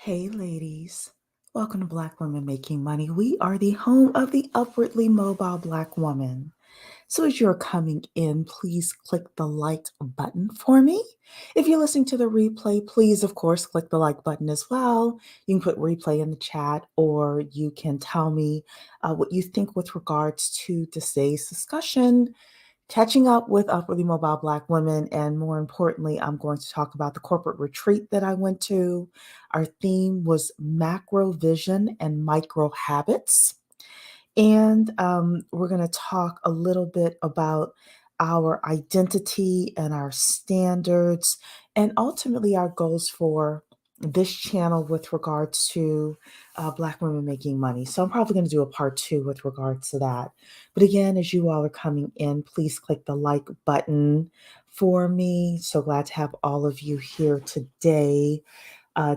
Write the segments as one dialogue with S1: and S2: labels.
S1: Hey, ladies. Welcome to Black Women Making Money. We are the home of the upwardly mobile Black woman. So, as you're coming in, please click the like button for me. If you're listening to the replay, please, of course, click the like button as well. You can put replay in the chat, or you can tell me what you think with regards to today's discussion. Catching up with upwardly mobile Black women. And more importantly, I'm going to talk about the corporate retreat that I went to. Our theme was macro vision and micro habits. And we're going to talk a little bit about our identity and our standards, and ultimately our goals for this channel with regards to Black women making money. So I'm probably going to do a part 2 with regards to that. But again, as you all are coming in, please click the like button for me. So glad to have all of you here today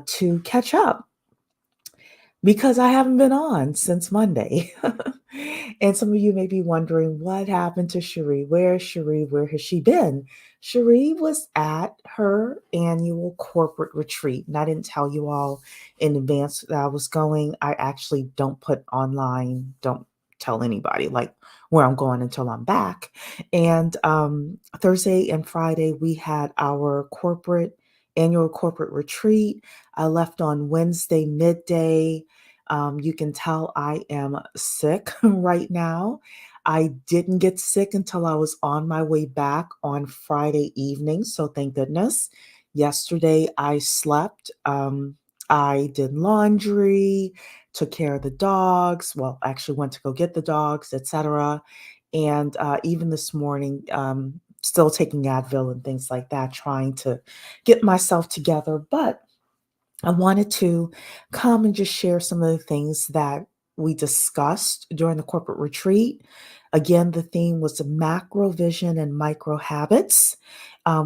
S1: to catch up, because I haven't been on since Monday. And some of you may be wondering, what happened to Cherie? Where's Cherie? Where has she been? Cherie was at her annual corporate retreat. And I didn't tell you all in advance that I was going. I actually don't put online, don't tell anybody like where I'm going until I'm back. And Thursday and Friday, we had our annual corporate retreat. I left on Wednesday midday. You can tell I am sick right now. I didn't get sick until I was on my way back on Friday evening. So thank goodness. Yesterday I slept. I did laundry, took care of the dogs. Well, actually went to go get the dogs, etc. And even this morning, still taking Advil and things like that, trying to get myself together. But I wanted to come and just share some of the things that we discussed during the corporate retreat. Again, the theme was macro vision and micro habits.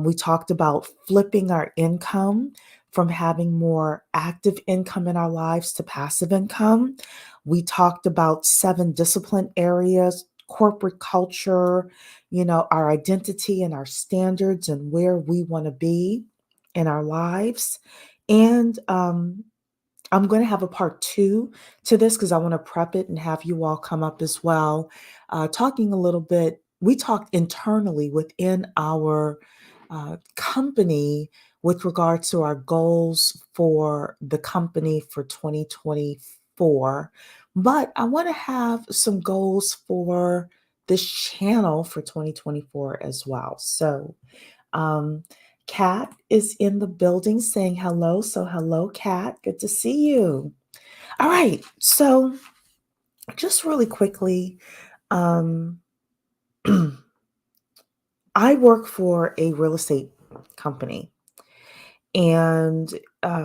S1: We talked about flipping our income from having more active income in our lives to passive income. We talked about 7 discipline areas: corporate culture, our identity and our standards and where we want to be in our lives. And I'm going to have a part 2 to this because I want to prep it and have you all come up as well. Talking a little bit, we talked internally within our company with regards to our goals for the company for 2024. But I want to have some goals for this channel for 2024 as well. So, um, Kat is in the building saying hello. So, hello, Kat. Good to see you. All right. So, just really quickly, um, I work for a real estate company, and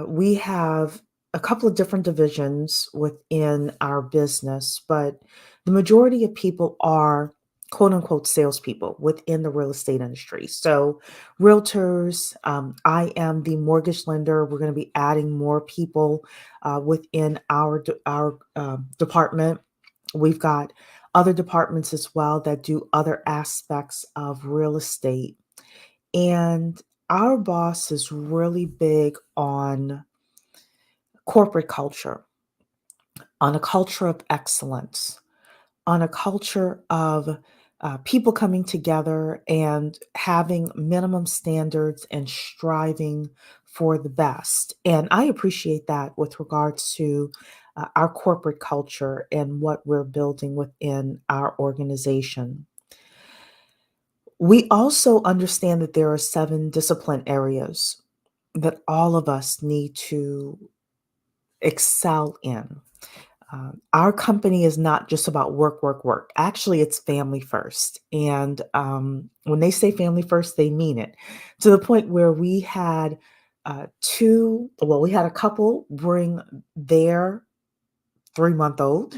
S1: we have a couple of different divisions within our business, but the majority of people are quote unquote salespeople within the real estate industry. So, realtors, I am the mortgage lender. We're going to be adding more people within our department. We've got other departments as well that do other aspects of real estate. And our boss is really big on corporate culture, on a culture of excellence, on a culture of people coming together and having minimum standards and striving for the best. And I appreciate that with regards to our corporate culture and what we're building within our organization. We also understand that there are 7 discipline areas that all of us need to excel in. Our company is not just about work, work, work. Actually, it's family first. And when they say family first, they mean it, to the point where we had we had a couple bring their 3-month-old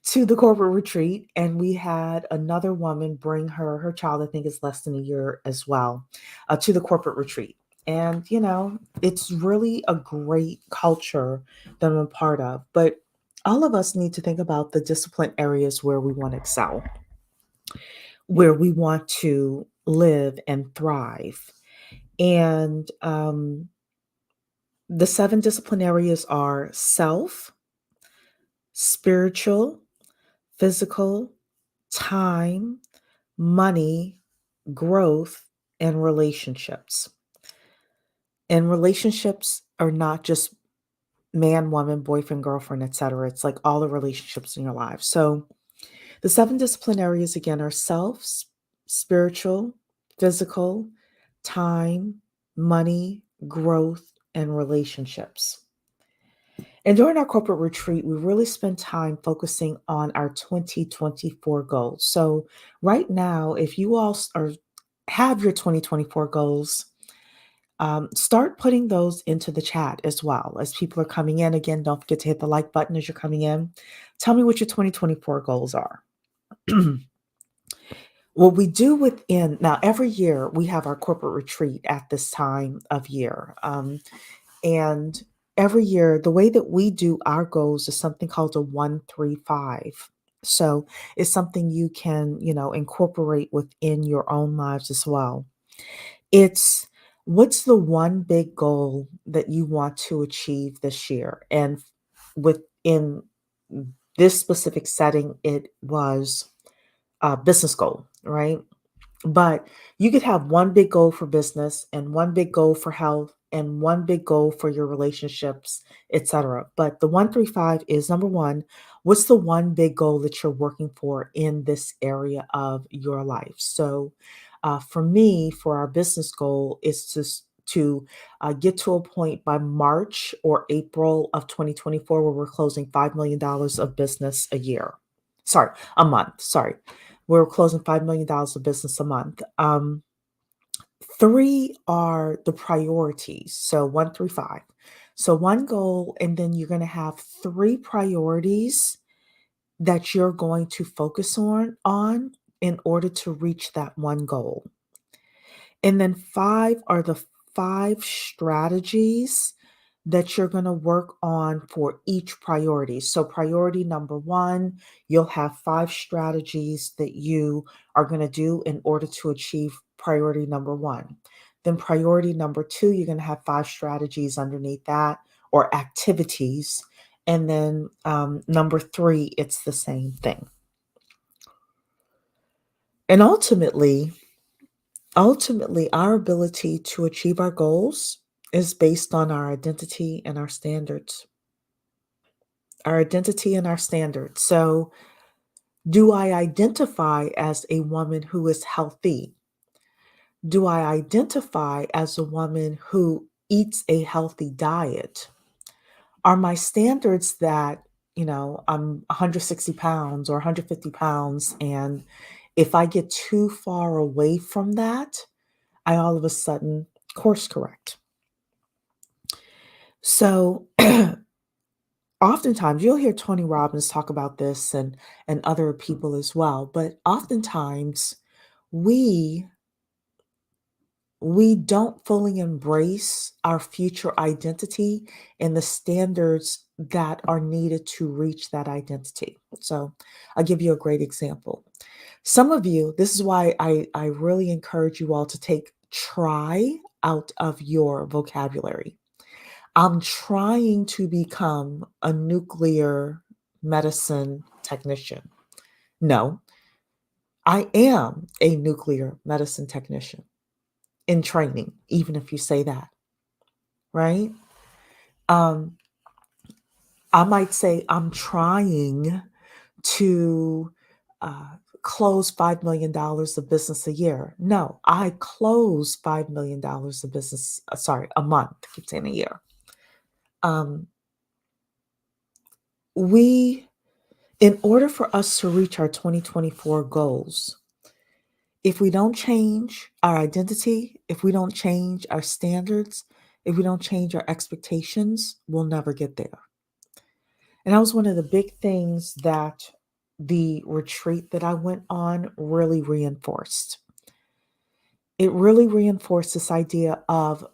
S1: to the corporate retreat, and we had another woman bring her child, I think is less than a year as well, to the corporate retreat. And it's really a great culture that I'm a part of. But all of us need to think about the discipline areas where we want to excel, where we want to live and thrive. And The 7 discipline areas are self, spiritual, physical, time, money, growth, and relationships. And relationships are not just man, woman, boyfriend, girlfriend, etc. It's like all the relationships in your life. So the 7 discipline areas again are self, spiritual, physical, time, money, growth, and relationships. And during our corporate retreat, we really spent time focusing on our 2024 goals. So right now, if you all have your 2024 goals, start putting those into the chat as well as people are coming in. Again, don't forget to hit the like button as you're coming in. Tell me what your 2024 goals are. What we do within now, every year we have our corporate retreat at this time of year. And every year, the way that we do our goals is something called a 135. So it's something you can, incorporate within your own lives as well. It's what's the one big goal that you want to achieve this year? And within this specific setting, it was a business goal, right? But you could have one big goal for business and one big goal for health and one big goal for your relationships, etc. But the 135 is number one, what's the one big goal that you're working for in this area of your life? So for me, for our business goal is to get to a point by March or April of 2024 where we're closing $5 million of business a year. Sorry, a month. Sorry. We're closing $5 million of business a month. Three are the priorities. So 1 through 5. So one goal, and then you're going to have 3 priorities that you're going to focus on in order to reach that one goal. And then 5 are the 5 strategies that you're going to work on for each priority. So, priority number 1, you'll have 5 strategies that you are going to do in order to achieve priority number 1. Then, priority number 2, you're going to have 5 strategies underneath that or activities. And then number 3, it's the same thing. And ultimately, our ability to achieve our goals is based on our identity and our standards. Our identity and our standards. So, do I identify as a woman who is healthy? Do I identify as a woman who eats a healthy diet? Are my standards that, I'm 160 pounds or 150 pounds, and if I get too far away from that, I all of a sudden course correct? So, oftentimes you'll hear Tony Robbins talk about this and other people as well, but oftentimes we we don't fully embrace our future identity and the standards that are needed to reach that identity. So I'll give you a great example. Some of you, this is why I really encourage you all to take try out of your vocabulary. I'm trying to become a nuclear medicine technician. No, I am a nuclear medicine technician in training, even if you say that, right? Um, I might say I'm trying to uh, close $5 million of business a year. No, I close $5 million of business, a month, I keep saying a year. Um, we In order for us to reach our 2024 goals, if we don't change our identity, if we don't change our standards, if we don't change our expectations, we'll never get there. And that was one of the big things that the retreat that I went on really reinforced. It really reinforced this idea of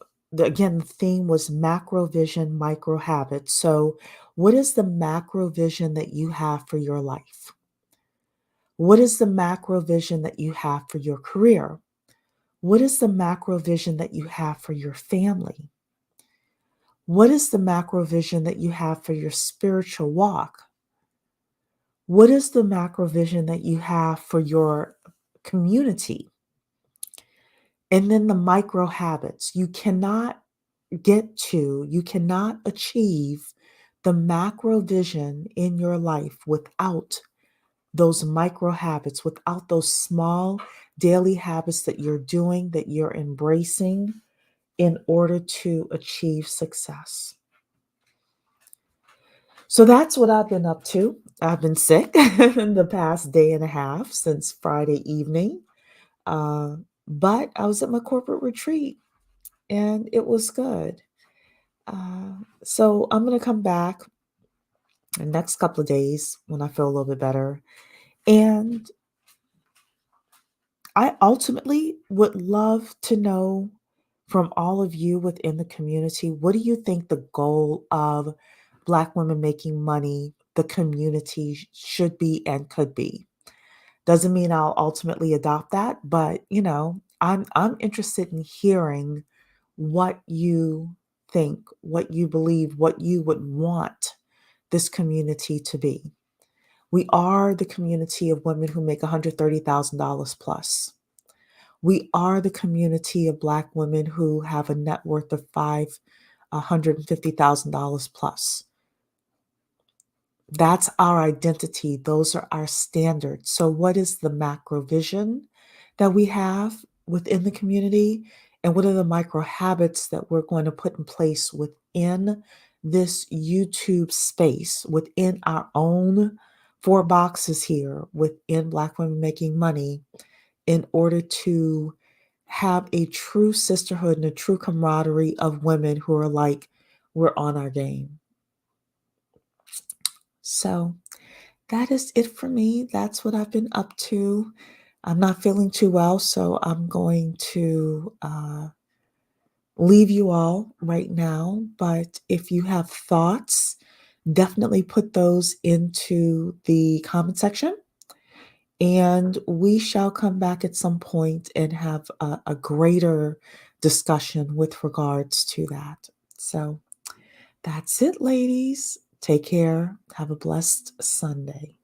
S1: again, the theme was macro vision, micro habits. So, what is the macro vision that you have for your life? What is the macro vision that you have for your career? What is the macro vision that you have for your family? What is the macro vision that you have for your spiritual walk? What is the macro vision that you have for your community? And then the micro habits. You cannot achieve the macro vision in your life without those micro habits, without those small daily habits that you're doing, that you're embracing in order to achieve success. So that's what I've been up to. I've been sick in the past day and a half since Friday evening. Uh, but I was at my corporate retreat and it was good. So I'm going to come back the next couple of days when I feel a little bit better. And I ultimately would love to know from all of you within the community, what do you think the goal of Black women making money, the community should be and could be? Doesn't mean I'll ultimately adopt that, but I'm interested in hearing what you think, what you believe, what you would want this community to be. We are the community of women who make $130,000 plus. We are the community of Black women who have a net worth of $150,000 plus. That's our identity. Those are our standards. So, what is the macro vision that we have within the community? And what are the micro habits that we're going to put in place within this YouTube space, within our own four boxes here, within Black Women Making Money, in order to have a true sisterhood and a true camaraderie of women who are like, we're on our game. So, that is it for me. That's what I've been up to. I'm not feeling too well, so I'm going to leave you all right now. But if you have thoughts, definitely put those into the comment section. And we shall come back at some point and have a greater discussion with regards to that. So that's it, ladies. Take care. Have a blessed Sunday.